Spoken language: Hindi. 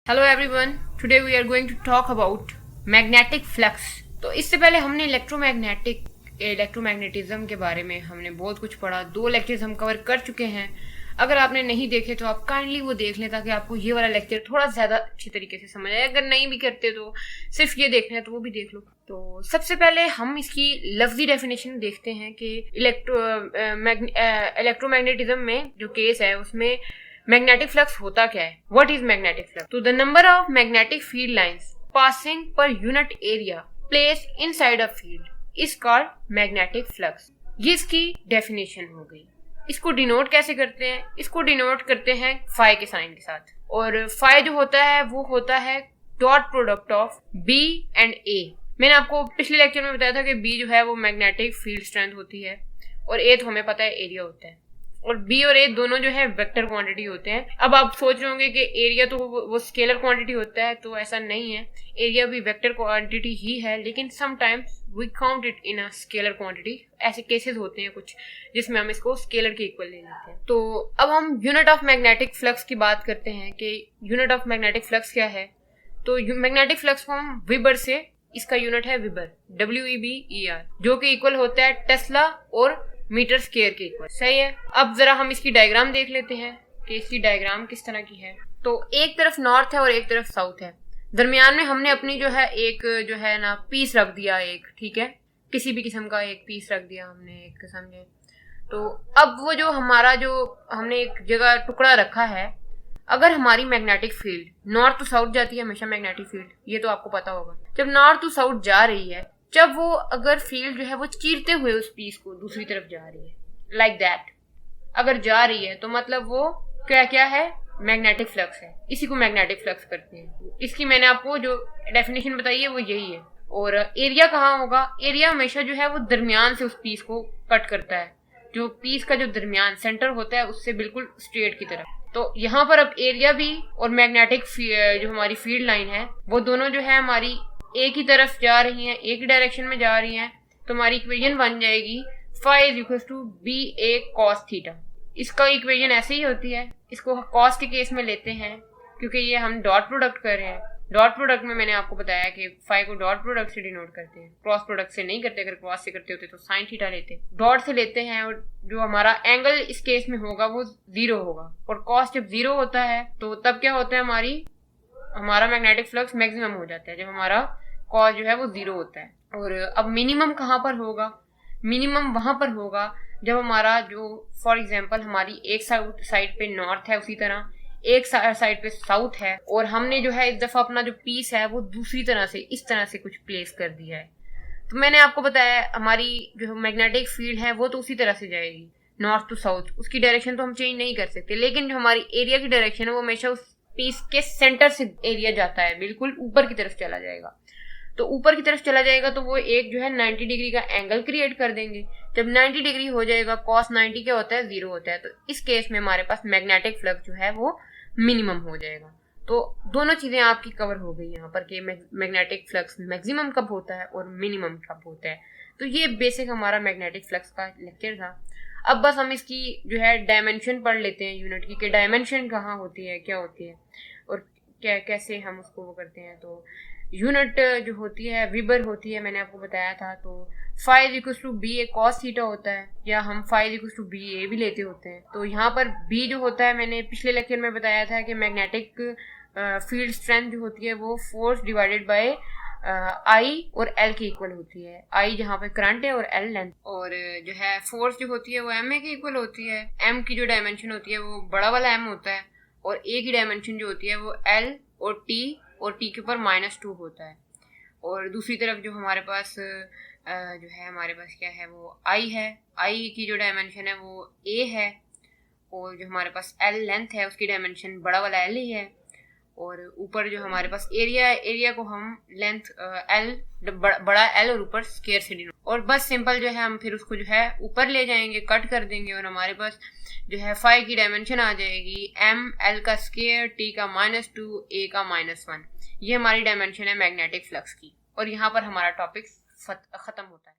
Hello everyone, today we are going to talk about magnetic flux. तो इससे पहले हमने इलेक्ट्रोमैग्नेटिज्म के बारे में हमने बहुत कुछ पढ़ा। 2 लेक्चर्स हम कवर कर चुके हैं। अगर आपने नहीं देखे तो आप काइंडली वो देख लें ताकि आपको ये वाला लेक्चर थोड़ा ज़्यादा अच्छी तरीके से समझ आए। अगर नहीं भी करते तो सिर्फ ये देखना है तो वो भी देख लो। तो सबसे पहले हम इसकी लफ्जी डेफिनेशन देखते हैं कि इलेक्ट्रोमैग्नेटिज्म में जो केस है उसमें मैग्नेटिक फ्लक्स होता क्या है। What is magnetic flux? तो the number of magnetic field lines passing per unit area place inside a field is called magnetic flux. ये इसकी डेफिनेशन हो गई। इसको डिनोट कैसे करते हैं? इसको डिनोट करते हैं फाई के साइन के साथ। और फाई जो होता है वो होता है dot product of B and A. मैंने आपको पिछले लेक्चर में बताया था कि बी जो है वो मैग्नेटिक फील्ड स्ट्रेंथ होती है और ए तो हमें पता है एरिया होता है। और बी और ए दोनों जो है वेक्टर क्वांटिटी होते हैं। अब आप सोच रहे होंगे कि एरिया तो वो स्केलर क्वांटिटी होता है, तो ऐसा नहीं है। एरिया भी वेक्टर क्वांटिटी ही है, लेकिन sometimes we count it in a scalar quantity. ऐसे केसेस होते हैं कुछ जिसमें हम इसको स्केलर के इक्वल ले लेते हैं। तो अब हम यूनिट ऑफ मैग्नेटिक फ्लक्स की बात करते हैं कि यूनिट ऑफ मैग्नेटिक फ्लक्स क्या है। तो मैग्नेटिक फ्लक्स को हम विबर से, इसका यूनिट है विबर, WEBER, जो कि इक्वल होता है टेस्ला और मीटर स्क्वायर के इक्वल। सही है। अब जरा हम इसकी डायग्राम देख लेते हैं कि इसकी डायग्राम किस तरह की है। तो एक तरफ नॉर्थ है और एक तरफ साउथ है। दरमियान में हमने अपनी जो है एक जो है ना पीस रख दिया एक, ठीक है, किसी भी किस्म का एक पीस रख दिया हमने एक, समझे। तो अब वो जो हमारा जो हमने एक जगह टुकड़ा रखा है, अगर हमारी magnetic field north to south जाती है हमेशा मैग्नेटिक फील्ड, ये तो आपको पता होगा। जब नॉर्थ टू साउथ जा रही है, जब वो अगर फील्ड जो है वो चीरते हुए उस पीस को दूसरी तरफ जा रही है, लाइक दैट अगर जा रही है, तो मतलब वो क्या क्या है, मैग्नेटिक फ्लक्स है। इसी को मैग्नेटिक फ्लक्स करते हैं। इसकी मैंने आपको जो डेफिनेशन बताई है वो यही है। और एरिया कहाँ होगा? एरिया हमेशा जो है वो दरमियान से उस पीस को कट करता है। जो पीस का जो दरमियान सेंटर होता है उससे बिल्कुल स्ट्रेट की तरफ। तो यहाँ पर अब एरिया भी और मैग्नेटिक जो हमारी फील्ड लाइन है वो दोनों जो है हमारी एक ही तरफ जा रही हैं, एक ही डायरेक्शन में जा रही हैं। तो हमारी इक्वेशन बन जाएगी phi is equals to BA cos theta. इसका इक्वेशन ऐसे ही होती है। इसको cos के केस में लेते हैं क्योंकि ये हम डॉट प्रोडक्ट कर रहे हैं। डॉट प्रोडक्ट में मैंने आपको बताया कि phi को डॉट प्रोडक्ट से डिनोट करते हैं, क्रॉस प्रोडक्ट से नहीं करते। अगर क्रॉस से करते होते तो साइन थीटा लेते। डॉट से लेते हैं और जो हमारा एंगल इस केस में होगा वो 0 होगा। और cos जब 0 होता है तो तब क्या होता है, हमारा मैग्नेटिक फ्लक्स मैक्सिमम हो जाता है जब हमारा कॉस जो है वो 0 होता है। और अब मिनिमम कहाँ पर होगा? मिनिमम वहां पर होगा जब हमारा जो फॉर एग्जांपल हमारी एक साइड पे नॉर्थ है, उसी तरह एक साइड पे साउथ है, और हमने जो है इस दफा अपना जो पीस है वो दूसरी तरह से इस तरह से कुछ प्लेस कर दिया है। तो मैंने आपको बताया हमारी जो मैग्नेटिक फील्ड है वो तो उसी तरह से जाएगी नॉर्थ टू साउथ। उसकी डायरेक्शन तो हम चेंज नहीं कर सकते, लेकिन जो हमारी एरिया की डायरेक्शन है वो हमेशा उस पीस के सेंटर से एरिया जाता है, बिल्कुल ऊपर की तरफ चला जाएगा। तो ऊपर की तरफ चला जाएगा तो वो एक जो है 90 डिग्री का एंगल क्रिएट कर देंगे। जब 90 डिग्री हो जाएगा, cos 90 क्या होता है, 0 होता है। तो इस केस में हमारे पास मैग्नेटिक फ्लक्स जो है वो मिनिमम हो जाएगा। तो दोनों चीजें आपकी कवर हो गई यहाँ पर कि मैग्नेटिक फ्लक्स मैक्सिमम कब होता है और मिनिमम कब होता है। तो ये बेसिक हमारा मैग्नेटिक फ्लक्स का लेक्चर था। अब बस हम इसकी जो है डायमेंशन पढ़ लेते हैं यूनिट की, कि डायमेंशन कहाँ होती है, क्या होती है और क्या कैसे हम उसको वो करते हैं। तो यूनिट जो होती है विबर होती है, मैंने आपको बताया था। तो phi is equals to BA cos theta होता है, या हम phi is equals to BA भी लेते होते हैं। तो यहाँ पर B जो होता है, मैंने पिछले लेक्चर में बताया था कि मैग्नेटिक फील्ड स्ट्रेंथ जो होती है वो फोर्स डिवाइडेड बाय I और L के इक्वल होती है। I जहाँ पे करंट है और L लेंथ। और जो है फोर्स जो होती है वो MA के इक्वल होती है। M की जो डायमेंशन होती है वो बड़ा वाला M होता है, और A की डायमेंशन जो होती है वो L और T के ऊपर -2 होता है। और दूसरी तरफ जो हमारे पास जो है हमारे पास क्या है, वो I है। I की जो डायमेंशन है वो A है, और जो हमारे पास L लेंथ है उसकी डायमेंशन बड़ा वाला L ही है। और ऊपर जो हमारे पास एरिया है, एरिया को हम लेंथ L बड़ा L और ऊपर स्क्वायर से डिनोट। और बस सिंपल जो है हम फिर उसको जो है ऊपर ले जाएंगे, कट कर देंगे, और हमारे पास जो है phi की डायमेंशन आ जाएगी M L का स्क्वायर, T का -2, A का -1। ये हमारी डायमेंशन है मैग्नेटिक फ्लक्स की। और यहाँ पर हमारा टॉपिक खत्म होता है।